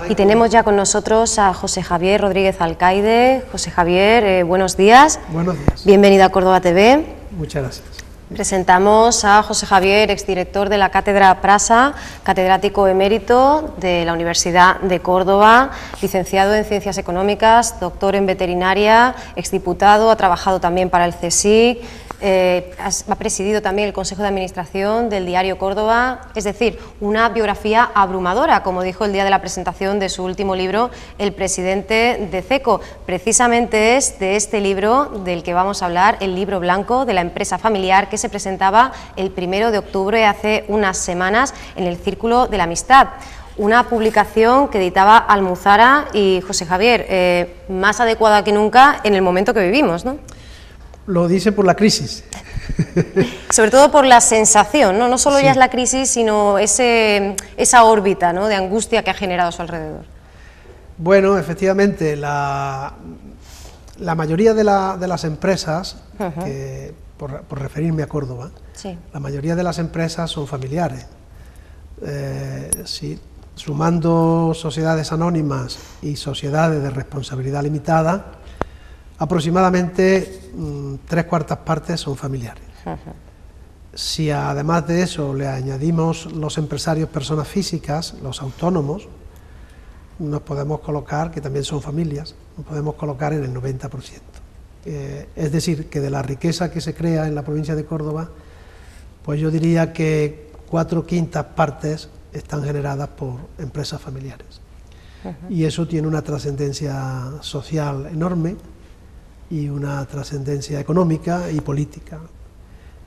Y tenemos ya con nosotros a José Javier Rodríguez Alcaide. José Javier, buenos días. Buenos días. Bienvenido a Córdoba TV. Muchas gracias. Presentamos a José Javier, exdirector de la Cátedra Prasa, catedrático emérito de la Universidad de Córdoba, licenciado en Ciencias Económicas, doctor en Veterinaria, exdiputado, ha trabajado también para el CSIC, ha presidido también el Consejo de Administración del Diario Córdoba, es decir, una biografía abrumadora, como dijo el día de la presentación de su último libro, El presidente de CECO. Precisamente es de este libro del que vamos a hablar, el libro blanco de la empresa familiar, que se presentaba el 1 de octubre, hace unas semanas, en el Círculo de la Amistad. Una publicación que editaba Almuzara y, José Javier, más adecuada que nunca en el momento que vivimos, ¿no? Lo dice por la crisis. Sobre todo por la sensación, ¿no? No solo Sí. ya es la crisis, sino esa órbita, ¿no?, de angustia que ha generado a su alrededor. Bueno, efectivamente, la mayoría de las empresas, que, por referirme a Córdoba, Sí. la mayoría de las empresas son familiares. Sí, sumando sociedades anónimas y sociedades de responsabilidad limitada, aproximadamente 3/4 partes son familiares. Si además de eso le añadimos los empresarios personas físicas, los autónomos, nos podemos colocar, que también son familias, nos podemos colocar en el 90%. Es decir, que de la riqueza que se crea en la provincia de Córdoba, pues yo diría que 4/5 partes están generadas por empresas familiares. Y eso tiene una trascendencia social enorme y una trascendencia económica y política.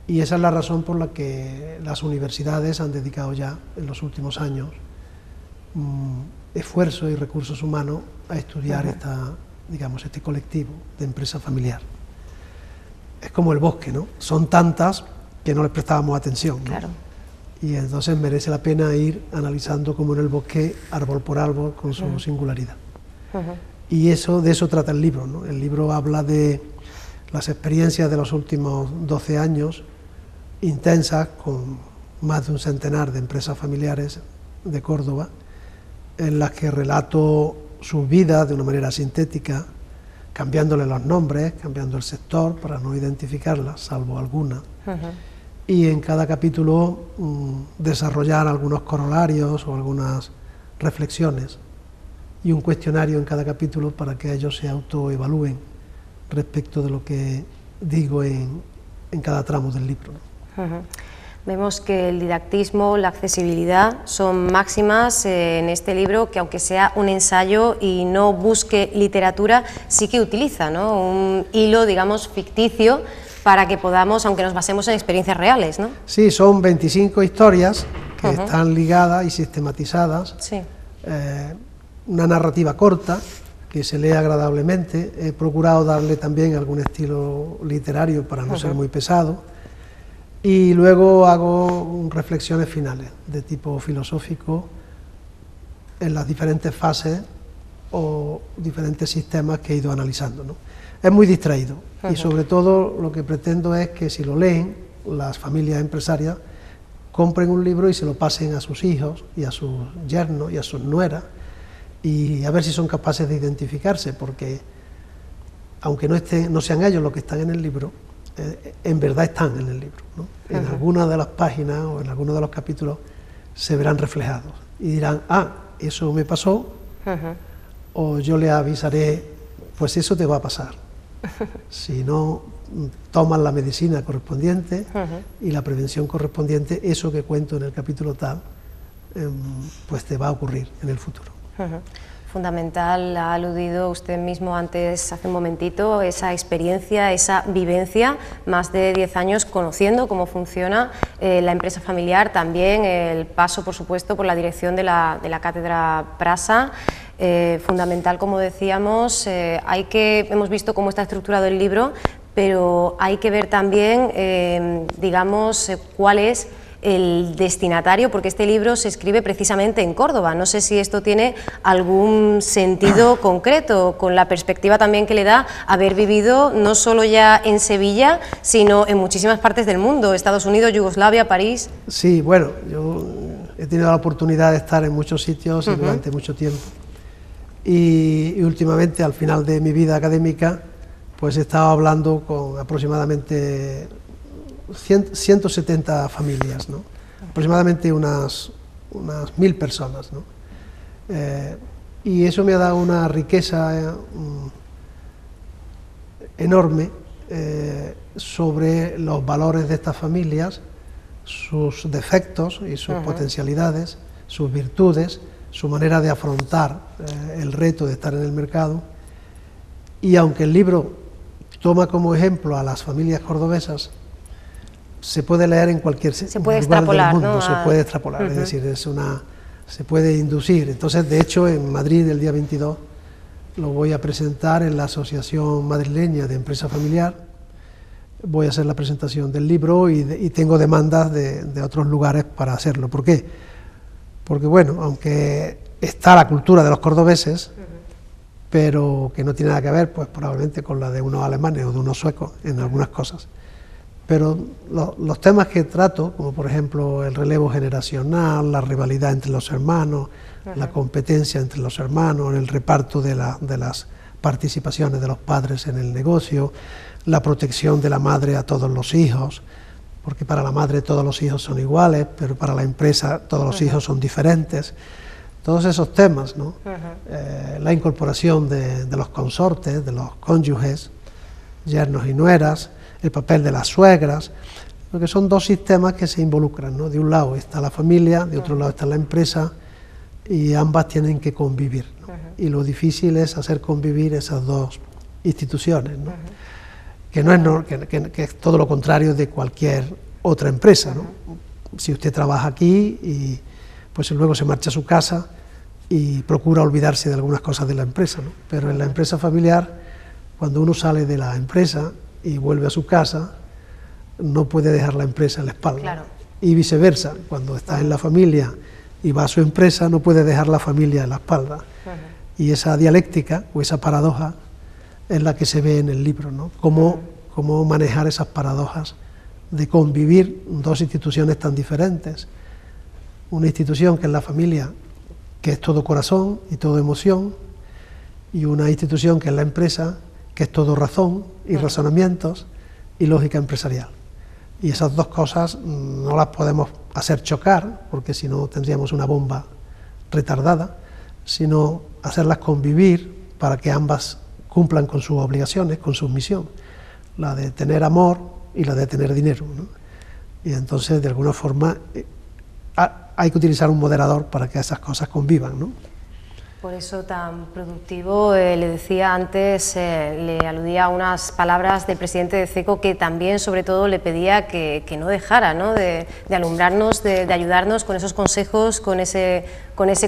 Y esa es la razón por la que las universidades han dedicado ya en los últimos años esfuerzo y recursos humanos a estudiar este colectivo de empresa familiar. Es como el bosque, ¿no? Son tantas que no les prestábamos atención, ¿no? Claro. Y entonces merece la pena ir analizando como en el bosque, árbol por árbol, con su singularidad. Y de eso trata el libro, ¿no? El libro habla de las experiencias de los últimos 12 años, intensas, con más de un centenar de empresas familiares de Córdoba, en las que relato sus vidas de una manera sintética, cambiándole los nombres, cambiando el sector para no identificarlas, salvo alguna. Y en cada capítulo desarrollar algunos corolarios o algunas reflexiones y un cuestionario en cada capítulo para que ellos se autoevalúen respecto de lo que digo en cada tramo del libro. Vemos que el didactismo, la accesibilidad son máximas en este libro, que aunque sea un ensayo y no busque literatura, sí que utiliza, ¿no?, un hilo, digamos, ficticio, para que podamos, aunque nos basemos en experiencias reales, ¿no? Sí, son 25 historias que están ligadas y sistematizadas. Sí. Una narrativa corta, que se lee agradablemente. He procurado darle también algún estilo literario para no ser muy pesado. Y luego hago reflexiones finales de tipo filosófico en las diferentes fases o diferentes sistemas que he ido analizando, ¿no? Es muy distraído y sobre todo lo que pretendo es que si lo leen las familias empresarias, compren un libro y se lo pasen a sus hijos y a sus yernos y a sus nueras, y a ver si son capaces de identificarse, porque aunque no sean ellos los que están en el libro, en verdad están en el libro, ¿no? En alguna de las páginas o en algunos de los capítulos se verán reflejados y dirán, eso me pasó, o yo le avisaré, pues eso te va a pasar. Si no tomas la medicina correspondiente y la prevención correspondiente, eso que cuento en el capítulo tal, pues te va a ocurrir en el futuro. Fundamental, ha aludido usted mismo antes, hace un momentito, esa experiencia, esa vivencia, más de 10 años conociendo cómo funciona la empresa familiar, también el paso, por supuesto, por la dirección de la Cátedra Prasa. Fundamental, como decíamos, hemos visto cómo está estructurado el libro, pero hay que ver también, digamos, cuál es el destinatario, porque este libro se escribe precisamente en Córdoba. No sé si esto tiene algún sentido concreto, con la perspectiva también que le da haber vivido no solo ya en Sevilla, sino en muchísimas partes del mundo, Estados Unidos, Yugoslavia, París. Sí, bueno, yo he tenido la oportunidad de estar en muchos sitios y durante mucho tiempo. Y últimamente, al final de mi vida académica, pues he estado hablando con aproximadamente 170 familias, ¿no? Aproximadamente unas 1000 personas, ¿no? Y eso me ha dado una riqueza enorme sobre los valores de estas familias, sus defectos y sus potencialidades, sus virtudes, su manera de afrontar el reto de estar en el mercado. Y aunque el libro toma como ejemplo a las familias cordobesas, se puede leer en cualquier lugar del mundo, ¿no? Se puede extrapolar, es decir, se puede inducir. Entonces, de hecho, en Madrid el día 22 lo voy a presentar en la Asociación Madrileña de Empresa Familiar. Voy a hacer la presentación del libro y tengo demandas de otros lugares para hacerlo. ¿Por qué? Porque, bueno, aunque está la cultura de los cordobeses, pero que no tiene nada que ver, pues probablemente con la de unos alemanes o de unos suecos en algunas cosas. Pero los temas que trato, como por ejemplo el relevo generacional, la rivalidad entre los hermanos, la competencia entre los hermanos, el reparto de las participaciones de los padres en el negocio, la protección de la madre a todos los hijos, porque para la madre todos los hijos son iguales, pero para la empresa todos los hijos son diferentes. Todos esos temas, ¿no? La incorporación de los consortes, de los cónyuges, yernos y nueras, el papel de las suegras, porque son dos sistemas que se involucran, ¿no? De un lado está la familia, de otro lado está la empresa, y ambas tienen que convivir, ¿no? Y lo difícil es hacer convivir esas dos instituciones, ¿no? Que no es que es todo lo contrario de cualquier otra empresa, ¿no? Si usted trabaja aquí y pues luego se marcha a su casa y procura olvidarse de algunas cosas de la empresa, ¿no? Pero en la empresa familiar, cuando uno sale de la empresa y vuelve a su casa, no puede dejar la empresa en la espalda. Claro. Y viceversa, cuando está en la familia y va a su empresa, no puede dejar la familia en la espalda. Y esa dialéctica o esa paradoja es la que se ve en el libro, ¿no? Cómo manejar esas paradojas de convivir dos instituciones tan diferentes. Una institución que es la familia, que es todo corazón y todo emoción, y una institución que es la empresa, que es todo razón y razonamientos y lógica empresarial. Y esas dos cosas no las podemos hacer chocar, porque si no tendríamos una bomba retardada, sino hacerlas convivir para que ambas cumplan con sus obligaciones, con su misión, la de tener amor y la de tener dinero, ¿no? Y entonces, de alguna forma, hay que utilizar un moderador para que esas cosas convivan, ¿no? Por eso tan productivo, le decía antes, le aludía a unas palabras del presidente de CECO, que también, sobre todo, le pedía que no dejara, ¿no?, de alumbrarnos, de ayudarnos con esos consejos, con ese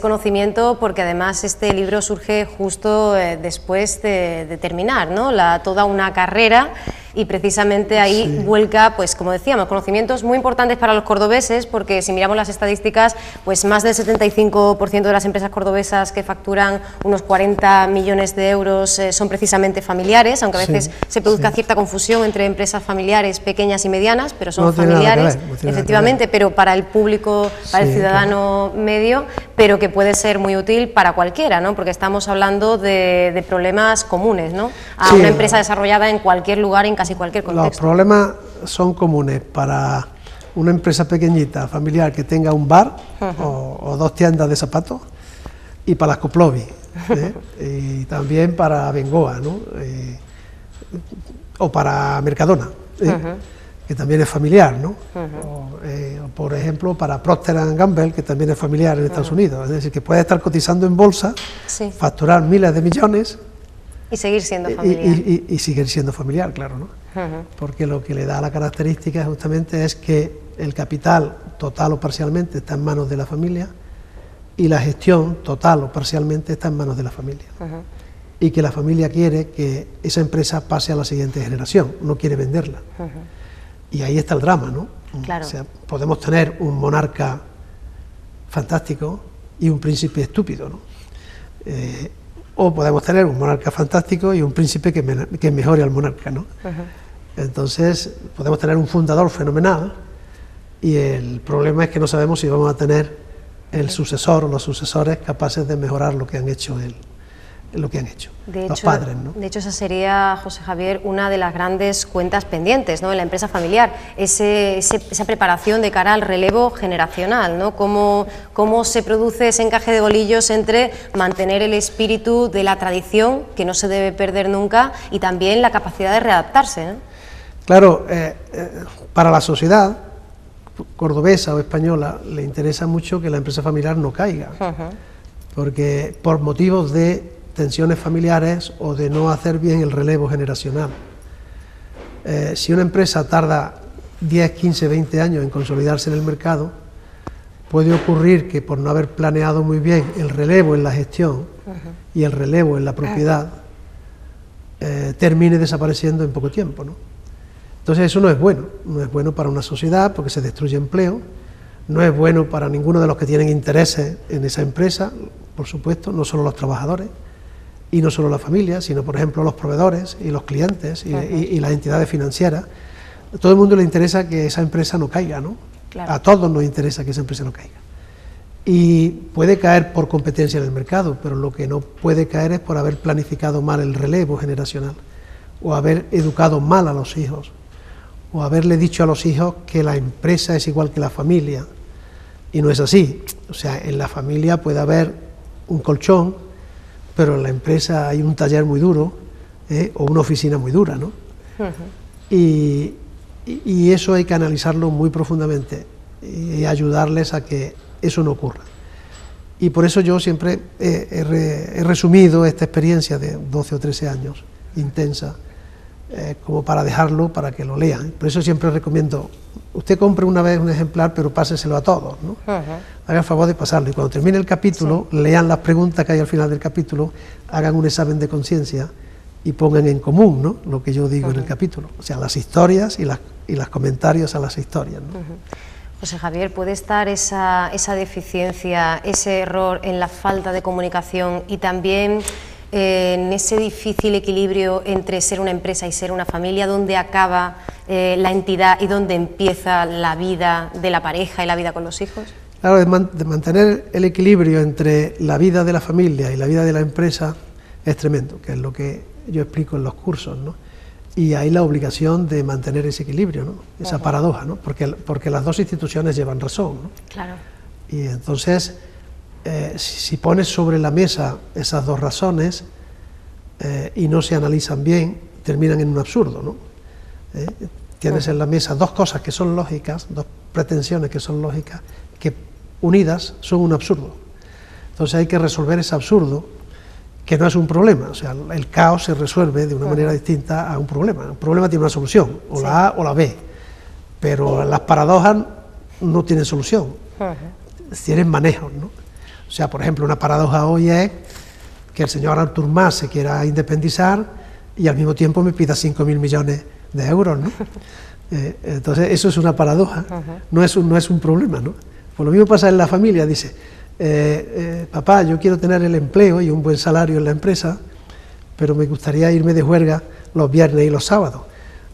conocimiento, porque además este libro surge justo después de terminar, ¿no?, toda una carrera, y precisamente ahí vuelca, pues como decíamos, conocimientos muy importantes para los cordobeses, porque si miramos las estadísticas, pues más del 75% de las empresas cordobesas que facturan unos 40 millones de euros son precisamente familiares, aunque a veces se produzca cierta confusión entre empresas familiares pequeñas y medianas, pero son familiares, efectivamente, pero para el público, para el ciudadano medio, pero que puede ser muy útil para cualquiera, ¿no?, porque estamos hablando de problemas comunes, ¿no?, a una empresa desarrollada en cualquier lugar, en casi cualquier contexto. Los problemas son comunes para una empresa pequeñita, familiar, que tenga un bar o dos tiendas de zapatos, y para las Coplovi, y también para Bengoa, ¿no?, o para Mercadona, que también es familiar, ¿no? O, por ejemplo, para Procter & Gamble, que también es familiar en Estados Unidos. Es decir, que puede estar cotizando en bolsa, facturar miles de millones y seguir siendo familiar. Y seguir siendo familiar, claro, ¿no? Porque lo que le da la característica justamente es que el capital, total o parcialmente, está en manos de la familia, y la gestión, total o parcialmente, está en manos de la familia. Y que la familia quiere que esa empresa pase a la siguiente generación, no quiere venderla. Y ahí está el drama, ¿no? Claro. O sea, podemos tener un monarca fantástico y un príncipe estúpido, ¿no? O podemos tener un monarca fantástico y un príncipe que mejore al monarca, ¿no? Entonces, podemos tener un fundador fenomenal, y el problema es que no sabemos si vamos a tener el sucesor o los sucesores capaces de mejorar lo que han hecho los padres, ¿no? De hecho, esa sería, José Javier, una de las grandes cuentas pendientes, ¿no?, en la empresa familiar, esa preparación de cara al relevo generacional, ¿no? Cómo se produce ese encaje de bolillos entre mantener el espíritu de la tradición, que no se debe perder nunca, y también la capacidad de readaptarse, ¿no? Claro, para la sociedad cordobesa o española le interesa mucho que la empresa familiar no caiga, porque por motivos de tensiones familiares o de no hacer bien el relevo generacional. Si una empresa tarda 10, 15, 20 años en consolidarse en el mercado, puede ocurrir que por no haber planeado muy bien el relevo en la gestión y el relevo en la propiedad, termine desapareciendo en poco tiempo, ¿no? Entonces eso no es bueno para una sociedad porque se destruye empleo, no es bueno para ninguno de los que tienen intereses en esa empresa, por supuesto, no solo los trabajadores y no solo la familia, sino por ejemplo los proveedores y los clientes y las entidades financieras. A todo el mundo le interesa que esa empresa no caiga, ¿no? Claro. A todos nos interesa que esa empresa no caiga. Y puede caer por competencia en el mercado, pero lo que no puede caer es por haber planificado mal el relevo generacional, o haber educado mal a los hijos, o haberle dicho a los hijos que la empresa es igual que la familia, y no es así. O sea, en la familia puede haber un colchón, pero en la empresa hay un taller muy duro, o una oficina muy dura, ¿no? Y eso hay que analizarlo muy profundamente y ayudarles a que eso no ocurra. Y por eso yo siempre he resumido esta experiencia de 12 o 13 años, intensa, como para dejarlo, para que lo lean. Por eso siempre recomiendo, usted compre una vez un ejemplar, pero páseselo a todos, ¿no? Haga el favor de pasarlo, y cuando termine el capítulo, lean las preguntas que hay al final del capítulo, hagan un examen de conciencia y pongan en común, ¿no?, lo que yo digo en el capítulo, o sea, las historias y los comentarios a las historias, ¿no? José Javier, ¿puede estar esa deficiencia, ese error en la falta de comunicación y también en ese difícil equilibrio entre ser una empresa y ser una familia, donde acaba la entidad y donde empieza la vida de la pareja y la vida con los hijos? Claro, de mantener el equilibrio entre la vida de la familia y la vida de la empresa es tremendo, que es lo que yo explico en los cursos, ¿no? Y hay la obligación de mantener ese equilibrio, ¿no?, esa paradoja, ¿no?, porque las dos instituciones llevan razón, ¿no? Claro. Y entonces, si pones sobre la mesa esas dos razones y no se analizan bien, terminan en un absurdo, ¿no? Tienes en la mesa dos cosas que son lógicas, dos pretensiones que son lógicas, que unidas son un absurdo. Entonces hay que resolver ese absurdo, que no es un problema. O sea, el caos se resuelve de una manera distinta a un problema. Un problema tiene una solución, o la A o la B, pero las paradojas no tienen solución, tienen manejos, ¿no? O sea, por ejemplo, una paradoja hoy es que el señor Artur Mas se quiera independizar y al mismo tiempo me pida 5.000 millones de euros, ¿no? Entonces eso es una paradoja, no es un problema, ¿no? Pues lo mismo pasa en la familia, dice, papá, yo quiero tener el empleo y un buen salario en la empresa, pero me gustaría irme de juerga los viernes y los sábados.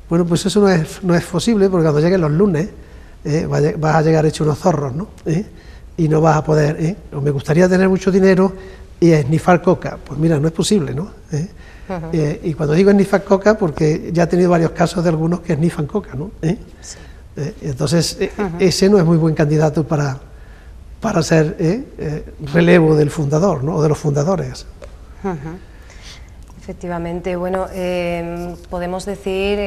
Bueno, pues eso no es posible, porque cuando lleguen los lunes vas a llegar hecho unos zorros, ¿no? Y no vas a poder, o me gustaría tener mucho dinero y esnifar coca. Pues mira, no es posible, ¿no? Y cuando digo esnifar coca, porque ya he tenido varios casos de algunos que esnifan coca, ¿no? Sí. Entonces, ese no es muy buen candidato para ser relevo del fundador, ¿no?, o de los fundadores. Efectivamente, bueno, podemos decir,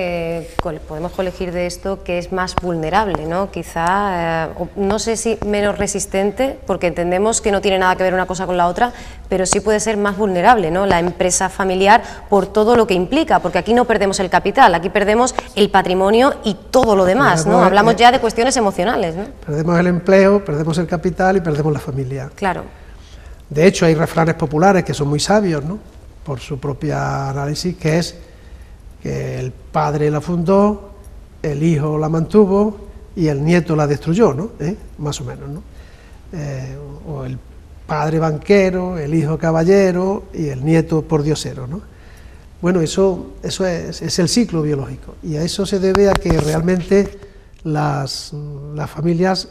podemos colegir de esto que es más vulnerable, ¿no? Quizá, no sé si menos resistente, porque entendemos que no tiene nada que ver una cosa con la otra, pero sí puede ser más vulnerable, ¿no?, la empresa familiar, por todo lo que implica, porque aquí no perdemos el capital, aquí perdemos el patrimonio y todo lo demás, ¿no? Hablamos ya de cuestiones emocionales, ¿no? Perdemos el empleo, perdemos el capital y perdemos la familia. Claro. De hecho, hay refranes populares que son muy sabios, ¿no?, por su propia análisis, que es que el padre la fundó, el hijo la mantuvo y el nieto la destruyó, ¿no? Más o menos, ¿no? O el padre banquero, el hijo caballero y el nieto pordiosero, ¿no? Bueno, eso es el ciclo biológico, y a eso se debe a que realmente las familias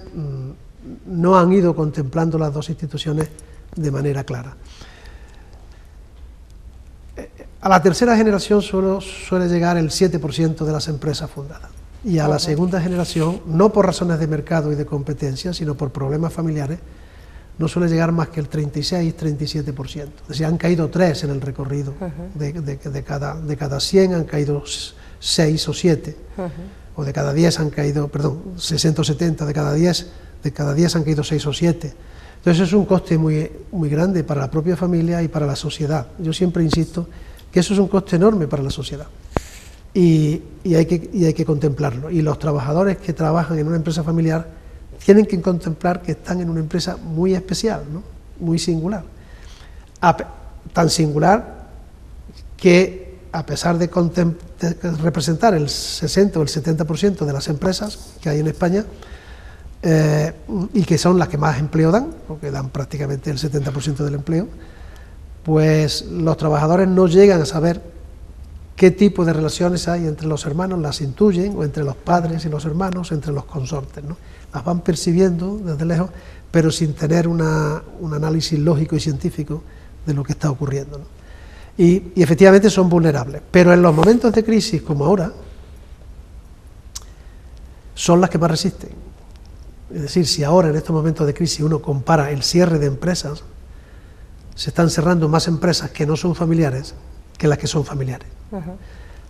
no han ido contemplando las dos instituciones de manera clara. A la tercera generación solo suele llegar el 7% de las empresas fundadas, y a la segunda generación, no por razones de mercado y de competencia, sino por problemas familiares, no suele llegar más que el 36-37%. Es decir, han caído 3 en el recorrido, de cada 100 han caído 6 o 7, o de cada 10 han caído, perdón, 60 o 70, de cada 10 han caído 6 o 7. Entonces es un coste muy grande para la propia familia y para la sociedad. Yo siempre insisto que eso es un coste enorme para la sociedad, y hay que contemplarlo. Y los trabajadores que trabajan en una empresa familiar tienen que contemplar que están en una empresa muy especial, ¿no? Muy singular. Tan singular que, a pesar de representar el 60 o el 70% de las empresas que hay en España, y que son las que más empleo dan, porque dan prácticamente el 70% del empleo, pues los trabajadores no llegan a saber qué tipo de relaciones hay entre los hermanos, las intuyen, o entre los padres y los hermanos, entre los consortes, ¿no? Las van percibiendo desde lejos, pero sin tener un análisis lógico y científico de lo que está ocurriendo, ¿no? Y efectivamente son vulnerables, pero en los momentos de crisis como ahora, son las que más resisten. Es decir, si ahora en estos momentos de crisis uno compara el cierre de empresas, se están cerrando más empresas que no son familiares que las que son familiares.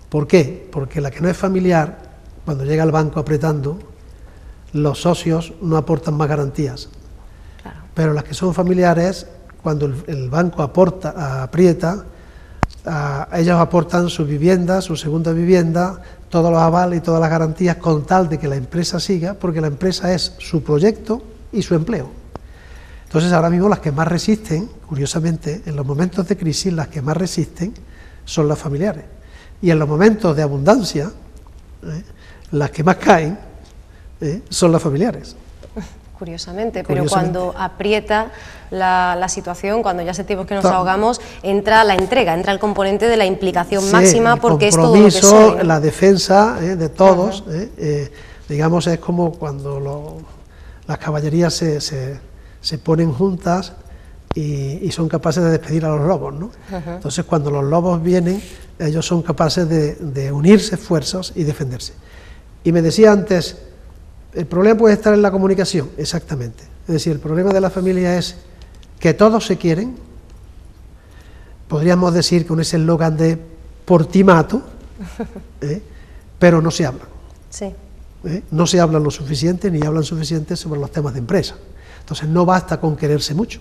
¿Por qué? Porque la que no es familiar, cuando llega al banco apretando, los socios no aportan más garantías. Claro. Pero las que son familiares, cuando el banco aprieta, ellos aportan su vivienda, su segunda vivienda, todos los avales y todas las garantías, con tal de que la empresa siga, porque la empresa es su proyecto y su empleo. Entonces ahora mismo las que más resisten, curiosamente, en los momentos de crisis, las que más resisten son las familiares. Y en los momentos de abundancia, las que más caen son las familiares. Curiosamente, pero cuando aprieta la situación, cuando ya sentimos que nos ahogamos, entra la entrega, entra el componente de la implicación máxima, porque es todo lo que soy, ¿no? La defensa de todos, digamos, es como cuando las caballerías se ponen juntas y son capaces de despedir a los lobos, ¿no? Entonces, cuando los lobos vienen, ellos son capaces de unirse esfuerzos y defenderse. Y me decía antes, el problema puede estar en la comunicación, exactamente. Es decir, el problema de la familia es que todos se quieren, podríamos decir con ese eslogan de por ti mato, pero no se hablan. Sí. No se hablan lo suficiente, ni hablan suficiente sobre los temas de empresa. Entonces no basta con quererse mucho,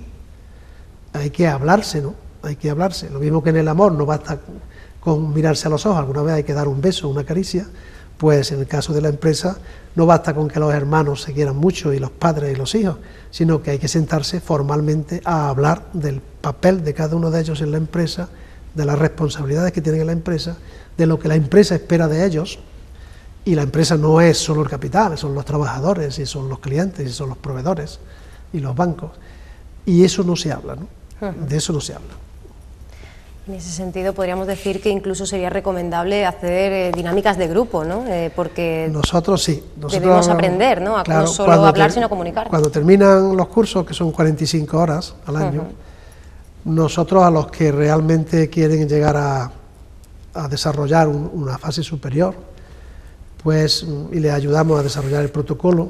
hay que hablarse, ¿no? Hay que hablarse. Lo mismo que en el amor, no basta con mirarse a los ojos, alguna vez hay que dar un beso, una caricia. Pues en el caso de la empresa no basta con que los hermanos se quieran mucho y los padres y los hijos, sino que hay que sentarse formalmente a hablar del papel de cada uno de ellos en la empresa, de las responsabilidades que tienen en la empresa, de lo que la empresa espera de ellos. Y la empresa no es solo el capital, son los trabajadores y son los clientes y son los proveedores y los bancos. Y eso no se habla, ¿no? De eso no se habla. En ese sentido podríamos decir que incluso sería recomendable hacer dinámicas de grupo, ¿no? Porque nosotros sí. Debemos aprender, ¿no? No solo hablar, sino comunicar. Cuando terminan los cursos, que son 45 horas al año, nosotros a los que realmente quieren llegar a desarrollar una fase superior, pues, y les ayudamos a desarrollar el protocolo,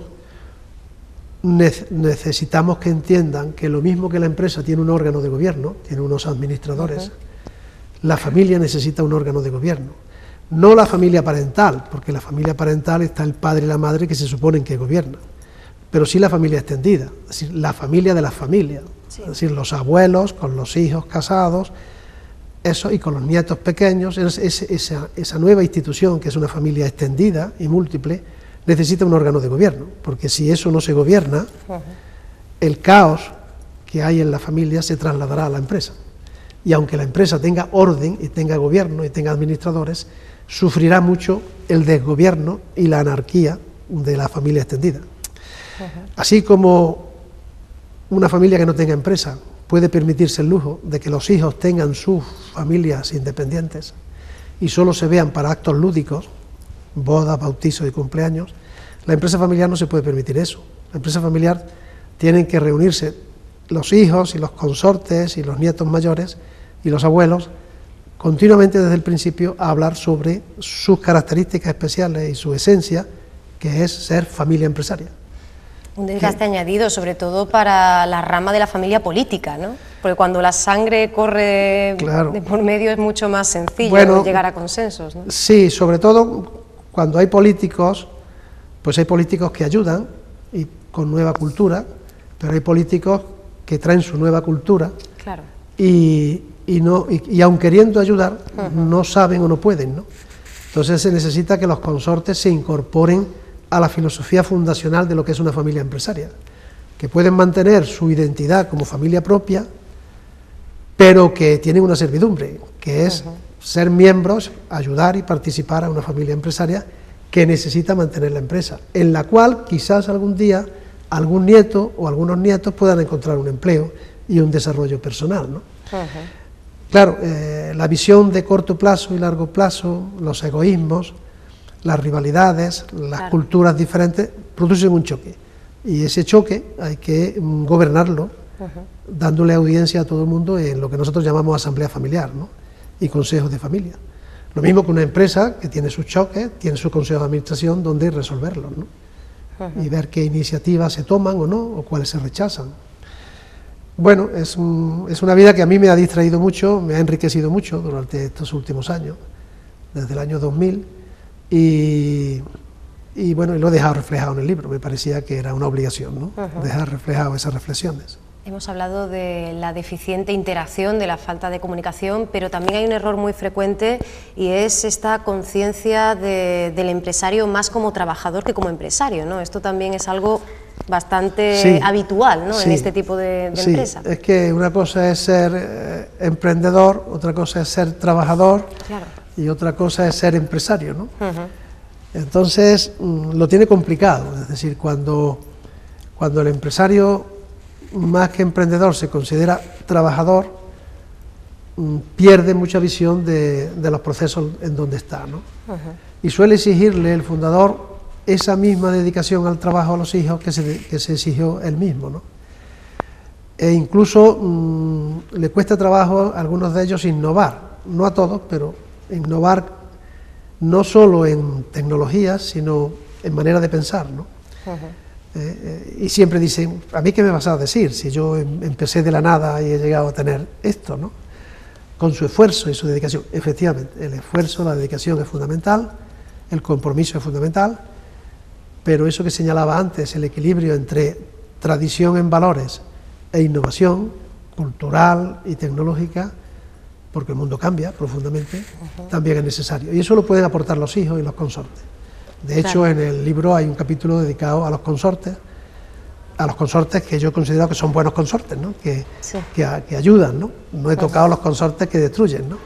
necesitamos que entiendan que lo mismo que la empresa tiene un órgano de gobierno, tiene unos administradores, la familia necesita un órgano de gobierno. No la familia parental, porque la familia parental está el padre y la madre que se suponen que gobiernan, pero sí la familia extendida, es decir, la familia de las familias, es decir, los abuelos con los hijos casados, eso, y con los nietos pequeños. Esa nueva institución, que es una familia extendida y múltiple, necesita un órgano de gobierno, porque si eso no se gobierna, el caos que hay en la familia se trasladará a la empresa. Y aunque la empresa tenga orden y tenga gobierno y tenga administradores, sufrirá mucho el desgobierno y la anarquía de la familia extendida. Así como una familia que no tenga empresa puede permitirse el lujo de que los hijos tengan sus familias independientes y solo se vean para actos lúdicos, bodas, bautizos y cumpleaños, la empresa familiar no se puede permitir eso. La empresa familiar tienen que reunirse los hijos y los consortes y los nietos mayores y los abuelos continuamente desde el principio a hablar sobre sus características especiales y su esencia, que es ser familia empresaria. Un desgaste añadido, sobre todo para la rama de la familia política, ¿no? Porque cuando la sangre corre de por medio es mucho más sencillo llegar a consensos, ¿no? Sí, sobre todo cuando hay políticos, pues hay políticos que ayudan y con nueva cultura, pero hay políticos que traen su nueva cultura y aun queriendo ayudar, no saben o no pueden, ¿no? Entonces se necesita que los consortes se incorporen a la filosofía fundacional de lo que es una familia empresaria, que pueden mantener su identidad como familia propia, pero que tienen una servidumbre, que es ser miembros, ayudar y participar a una familia empresaria que necesita mantener la empresa, en la cual quizás algún día algún nieto o algunos nietos puedan encontrar un empleo y un desarrollo personal, ¿no? Claro, la visión de corto plazo y largo plazo, los egoísmos, las rivalidades, las culturas diferentes, producen un choque. Y ese choque hay que gobernarlo, dándole audiencia a todo el mundo en lo que nosotros llamamos asamblea familiar, ¿no? Y consejos de familia. Lo mismo que una empresa que tiene sus choques, tiene su consejo de administración donde resolverlos, ¿no? Y ver qué iniciativas se toman o no, o cuáles se rechazan. Bueno, es una vida que a mí me ha distraído mucho, me ha enriquecido mucho durante estos últimos años, desde el año 2000, y bueno, y lo he dejado reflejado en el libro, me parecía que era una obligación, ¿no? Dejar reflejado esas reflexiones. Hemos hablado de la deficiente interacción, de la falta de comunicación, pero también hay un error muy frecuente y es esta conciencia del empresario más como trabajador que como empresario, ¿no? Esto también es algo bastante habitual, ¿no? En este tipo de empresa. Es que una cosa es ser emprendedor, otra cosa es ser trabajador y otra cosa es ser empresario, ¿no? Entonces lo tiene complicado, es decir, cuando el empresario más que emprendedor se considera trabajador, pierde mucha visión de los procesos en donde está, ¿no? Y suele exigirle el fundador esa misma dedicación al trabajo a los hijos que se exigió él mismo, ¿no? E incluso le cuesta trabajo a algunos de ellos innovar, no a todos, pero innovar no solo en tecnologías, sino en manera de pensar, ¿no? Y siempre dicen, ¿a mí qué me vas a decir si yo empecé de la nada y he llegado a tener esto, ¿no? Con su esfuerzo y su dedicación. Efectivamente, el esfuerzo, la dedicación es fundamental, el compromiso es fundamental, pero eso que señalaba antes, el equilibrio entre tradición en valores e innovación cultural y tecnológica, porque el mundo cambia profundamente, también es necesario. Y eso lo pueden aportar los hijos y los consortes. De hecho, en el libro hay un capítulo dedicado a los consortes que yo considero que son buenos consortes, ¿no? Que ayudan, ¿no? No he tocado los consortes que destruyen, ¿no?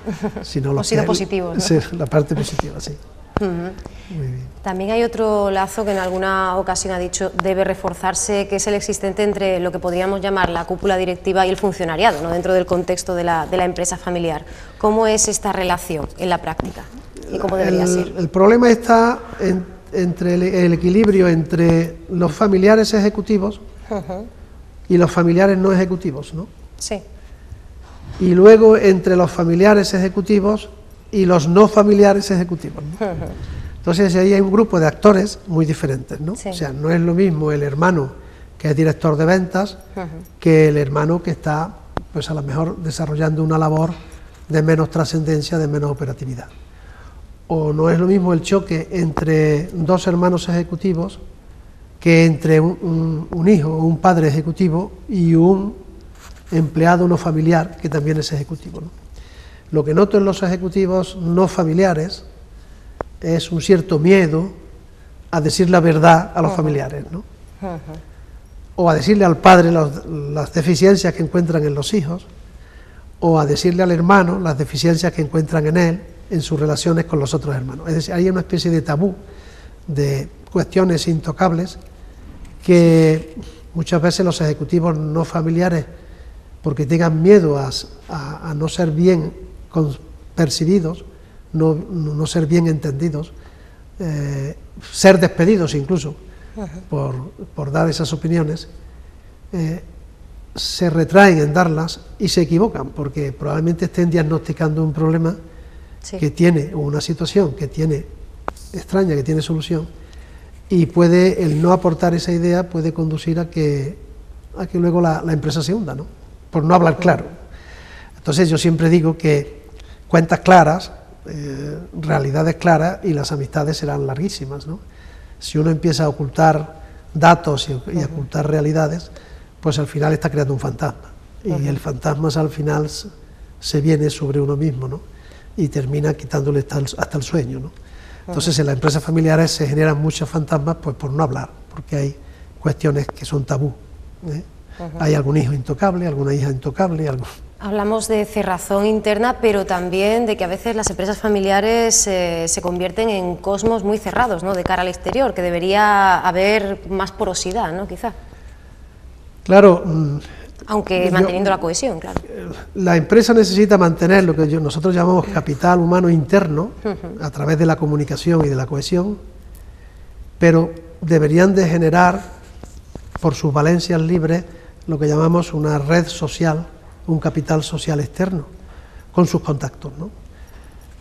Sino los positivos, ¿no? Sí, la parte positiva, sí. Muy bien. También hay otro lazo que en alguna ocasión ha dicho debe reforzarse, que es el existente entre lo que podríamos llamar la cúpula directiva y el funcionariado, ¿no? Dentro del contexto de la empresa familiar. ¿Cómo es esta relación en la práctica? ¿Y cómo debería ser? El problema está entre el equilibrio entre los familiares ejecutivos y los familiares no ejecutivos, ¿no? Sí. Y luego entre los familiares ejecutivos y los no familiares ejecutivos, ¿no? Entonces ahí hay un grupo de actores muy diferentes, ¿no? O sea, no es lo mismo el hermano que es director de ventas que el hermano que está, pues a lo mejor desarrollando una labor de menos trascendencia, de menos operatividad. O no es lo mismo el choque entre dos hermanos ejecutivos que entre un hijo o un padre ejecutivo y un empleado no familiar que también es ejecutivo, ¿no? Lo que noto en los ejecutivos no familiares es un cierto miedo a decir la verdad a los familiares, ¿no? O a decirle al padre las deficiencias que encuentran en los hijos, o a decirle al hermano las deficiencias que encuentran en él en sus relaciones con los otros hermanos. Es decir, hay una especie de tabú, de cuestiones intocables que muchas veces los ejecutivos no familiares, porque tengan miedo a no ser bien percibidos, no ser bien entendidos, ser despedidos incluso por dar esas opiniones, se retraen en darlas y se equivocan, porque probablemente estén diagnosticando un problema que tiene, una situación que tiene extraña, que tiene solución, y puede, el no aportar esa idea puede conducir a que luego la empresa se hunda, ¿no? Por no hablar claro. Entonces yo siempre digo que cuentas claras, realidades claras, y las amistades serán larguísimas, ¿no? Si uno empieza a ocultar datos y a ocultar realidades, pues al final está creando un fantasma, y el fantasma al final se viene sobre uno mismo, ¿no? Y termina quitándole hasta el sueño, ¿no? Entonces en las empresas familiares se generan muchos fantasmas pues por no hablar, porque hay cuestiones que son tabú, ¿eh? Hay algún hijo intocable, alguna hija intocable, algo. Hablamos de cerrazón interna, pero también de que a veces las empresas familiares se convierten en cosmos muy cerrados, ¿no?, de cara al exterior, que debería haber más porosidad, ¿no?, quizá. Claro. Aunque manteniendo la cohesión, claro. La empresa necesita mantener lo que nosotros llamamos capital humano interno, a través de la comunicación y de la cohesión, pero deberían de generar, por sus valencias libres, lo que llamamos una red social, un capital social externo, con sus contactos, ¿no?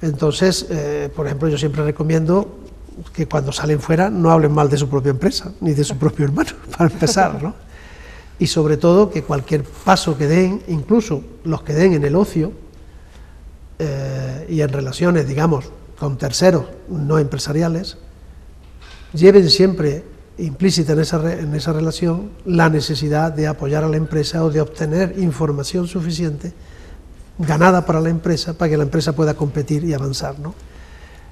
Entonces, por ejemplo, yo siempre recomiendo que cuando salen fuera no hablen mal de su propia empresa, ni de su propio hermano, para empezar, ¿no? Y sobre todo que cualquier paso que den, incluso los que den en el ocio y en relaciones, digamos, con terceros no empresariales, lleven siempre implícita en esa relación la necesidad de apoyar a la empresa o de obtener información suficiente ganada para la empresa, para que la empresa pueda competir y avanzar, ¿no?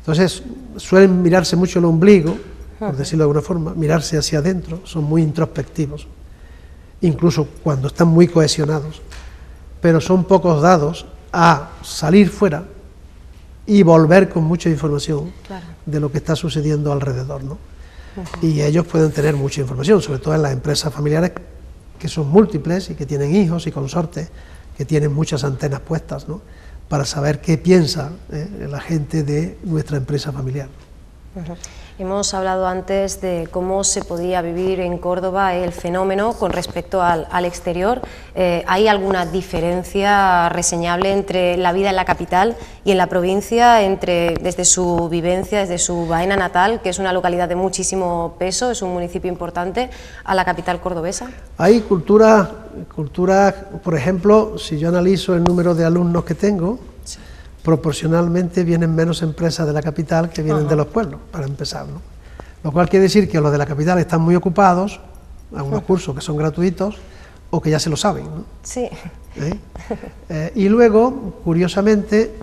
Entonces suelen mirarse mucho el ombligo, por decirlo de alguna forma, mirarse hacia adentro, son muy introspectivos, incluso cuando están muy cohesionados, pero son pocos dados a salir fuera y volver con mucha información de lo que está sucediendo alrededor, ¿no? Y ellos pueden tener mucha información, sobre todo en las empresas familiares que son múltiples y que tienen hijos y consortes, que tienen muchas antenas puestas, ¿no?, para saber qué piensa la gente de nuestra empresa familiar. Hemos hablado antes de cómo se podía vivir en Córdoba el fenómeno con respecto al exterior. ¿Hay alguna diferencia reseñable entre la vida en la capital y en la provincia, desde su vivencia, desde su Baena natal, que es una localidad de muchísimo peso, es un municipio importante, a la capital cordobesa? Hay cultura, por ejemplo, si yo analizo el número de alumnos que tengo, proporcionalmente vienen menos empresas de la capital que vienen de los pueblos, para empezar, ¿no? Lo cual quiere decir que los de la capital están muy ocupados, algunos cursos que son gratuitos, o que ya se lo saben, ¿no? Sí. Y luego, curiosamente,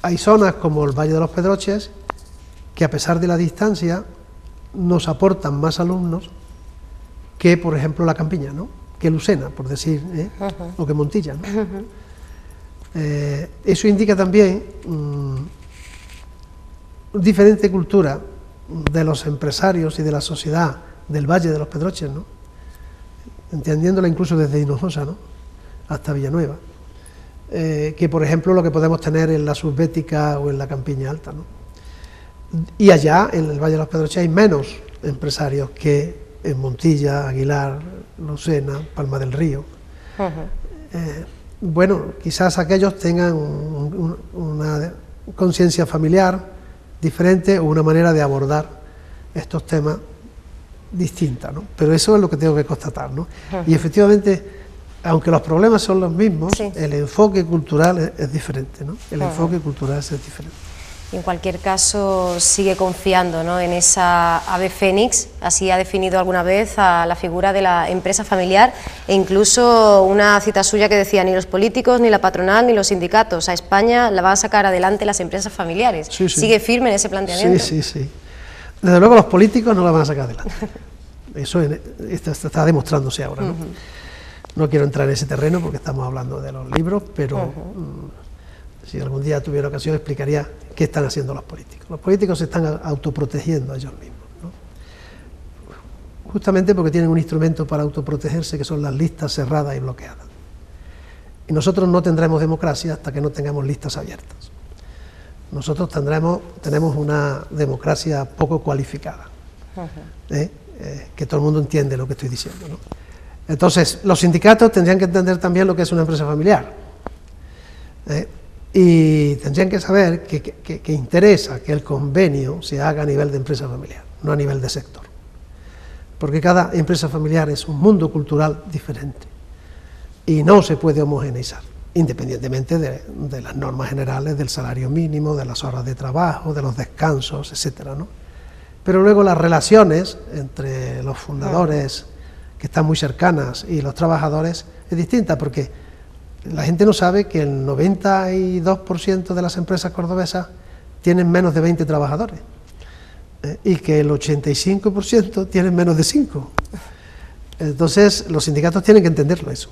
hay zonas como el Valle de los Pedroches, que a pesar de la distancia, nos aportan más alumnos que, por ejemplo, la Campiña, ¿no?, que Lucena, por decir, o que Montilla, ¿no? Eso indica también diferente cultura de los empresarios y de la sociedad del Valle de los Pedroches, ¿no?, entendiéndola incluso desde Hinojosa, ¿no?, hasta Villanueva, que por ejemplo lo que podemos tener en la Subbética o en la Campiña Alta, ¿no? Y allá en el Valle de los Pedroches hay menos empresarios que en Montilla, Aguilar, Lucena, Palma del Río. Bueno, quizás aquellos tengan una conciencia familiar diferente o una manera de abordar estos temas distinta, ¿no? Pero eso es lo que tengo que constatar, ¿no? Y efectivamente, aunque los problemas son los mismos, el enfoque cultural es diferente, ¿no? El enfoque cultural es diferente. Y en cualquier caso sigue confiando, ¿no?, en esa ave fénix, así ha definido alguna vez a la figura de la empresa familiar, e incluso una cita suya que decía: ni los políticos, ni la patronal, ni los sindicatos, a España la van a sacar adelante las empresas familiares. ¿Sigue firme en ese planteamiento? Sí. Desde luego los políticos no la van a sacar adelante. Eso está demostrándose ahora, ¿no? No quiero entrar en ese terreno porque estamos hablando de los libros, pero si algún día tuviera ocasión explicaría qué están haciendo los políticos. Los políticos se están autoprotegiendo a ellos mismos, ¿no?, justamente porque tienen un instrumento para autoprotegerse, que son las listas cerradas y bloqueadas. Y nosotros no tendremos democracia hasta que no tengamos listas abiertas. Nosotros tenemos una democracia poco cualificada, que todo el mundo entiende lo que estoy diciendo, ¿no? Entonces, los sindicatos tendrían que entender también lo que es una empresa familiar. Y tendrían que saber que interesa que el convenio se haga a nivel de empresa familiar, no a nivel de sector. Porque cada empresa familiar es un mundo cultural diferente y no se puede homogeneizar, independientemente de las normas generales del salario mínimo, de las horas de trabajo, de los descansos, etcétera, ¿no? Pero luego las relaciones entre los fundadores, que están muy cercanas, y los trabajadores es distinta, porque la gente no sabe que el 92% de las empresas cordobesas tienen menos de 20 trabajadores y que el 85% tienen menos de 5. Entonces los sindicatos tienen que entenderlo eso,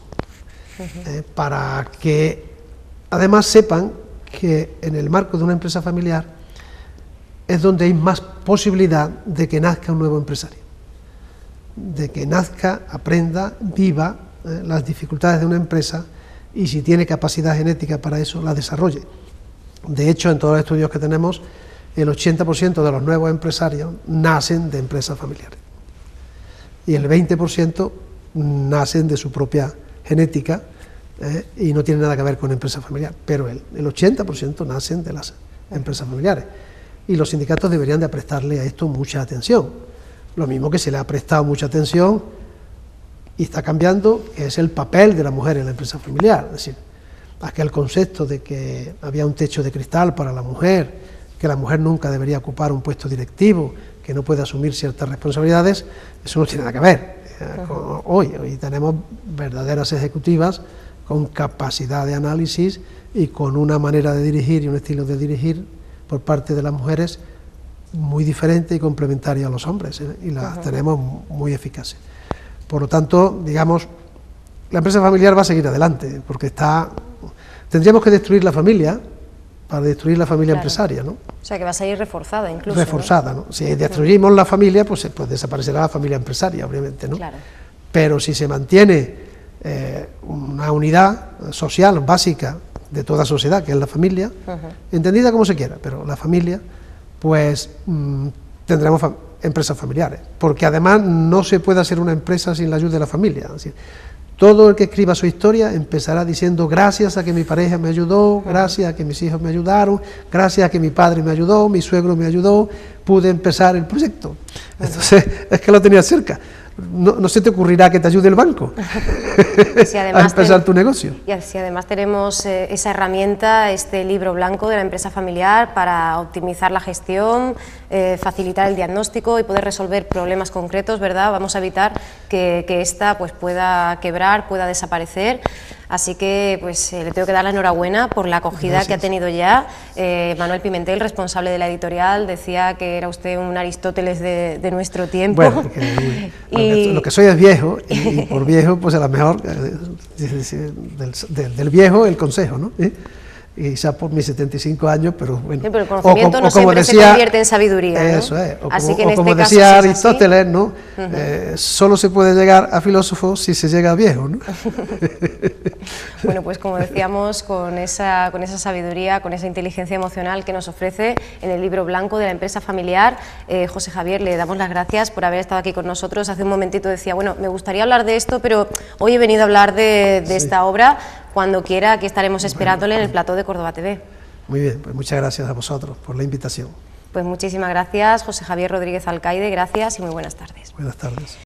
para que además sepan que en el marco de una empresa familiar es donde hay más posibilidad de que nazca un nuevo empresario, de que nazca, aprenda, viva las dificultades de una empresa, y si tiene capacidad genética para eso, la desarrolle. De hecho, en todos los estudios que tenemos, el 80% de los nuevos empresarios nacen de empresas familiares y el 20% nacen de su propia genética y no tiene nada que ver con empresa familiar, pero el 80% nacen de las empresas familiares, y los sindicatos deberían de prestarle a esto mucha atención, lo mismo que se le ha prestado mucha atención y está cambiando, que es el papel de la mujer en la empresa familiar. Es decir, aquel concepto de que había un techo de cristal para la mujer, que la mujer nunca debería ocupar un puesto directivo, que no puede asumir ciertas responsabilidades, eso no tiene nada que ver. Hoy tenemos verdaderas ejecutivas con capacidad de análisis y con una manera de dirigir y un estilo de dirigir por parte de las mujeres muy diferente y complementaria a los hombres, y las tenemos muy eficaces. Por lo tanto, digamos, la empresa familiar va a seguir adelante, porque tendríamos que destruir la familia para destruir la familia empresaria, ¿no? O sea, que va a salir reforzada incluso. Reforzada, ¿no? Si destruimos la familia, pues desaparecerá la familia empresaria, obviamente, ¿no? Claro. Pero si se mantiene una unidad social básica de toda sociedad, que es la familia, entendida como se quiera, pero la familia, pues tendremos empresas familiares, porque además no se puede hacer una empresa sin la ayuda de la familia. Es decir, todo el que escriba su historia empezará diciendo: gracias a que mi pareja me ayudó, gracias a que mis hijos me ayudaron, gracias a que mi padre me ayudó, mi suegro me ayudó, pude empezar el proyecto. Entonces, es que lo tenía cerca. No se te ocurrirá que te ayude el banco si a empezar tu negocio. Y si además tenemos esa herramienta, este libro blanco de la empresa familiar, para optimizar la gestión, facilitar el diagnóstico y poder resolver problemas concretos, ¿verdad? Vamos a evitar que esta pues pueda quebrar, pueda desaparecer. Así que pues le tengo que dar la enhorabuena por la acogida que ha tenido ya. Manuel Pimentel, responsable de la editorial, decía que era usted un Aristóteles de nuestro tiempo. Bueno, lo que soy es viejo, y por viejo, pues a lo mejor del viejo el consejo, ¿no? Y ya por mis 75 años, pero bueno. Sí, pero el conocimiento no siempre se convierte en sabiduría, ¿no? Eso es, Así que como este decía caso, Aristóteles, ¿no? Solo se puede llegar a filósofo si se llega a viejo, ¿no? Bueno, pues como decíamos, con esa sabiduría, con esa inteligencia emocional que nos ofrece en el libro blanco de la empresa familiar, José Javier, le damos las gracias por haber estado aquí con nosotros. Hace un momentito decía, bueno, me gustaría hablar de esto, pero hoy he venido a hablar de esta obra. Cuando quiera, aquí estaremos esperándole en el plató de Córdoba TV. Muy bien, pues muchas gracias a vosotros por la invitación. Pues muchísimas gracias, José Javier Rodríguez Alcaide, gracias y muy buenas tardes. Buenas tardes.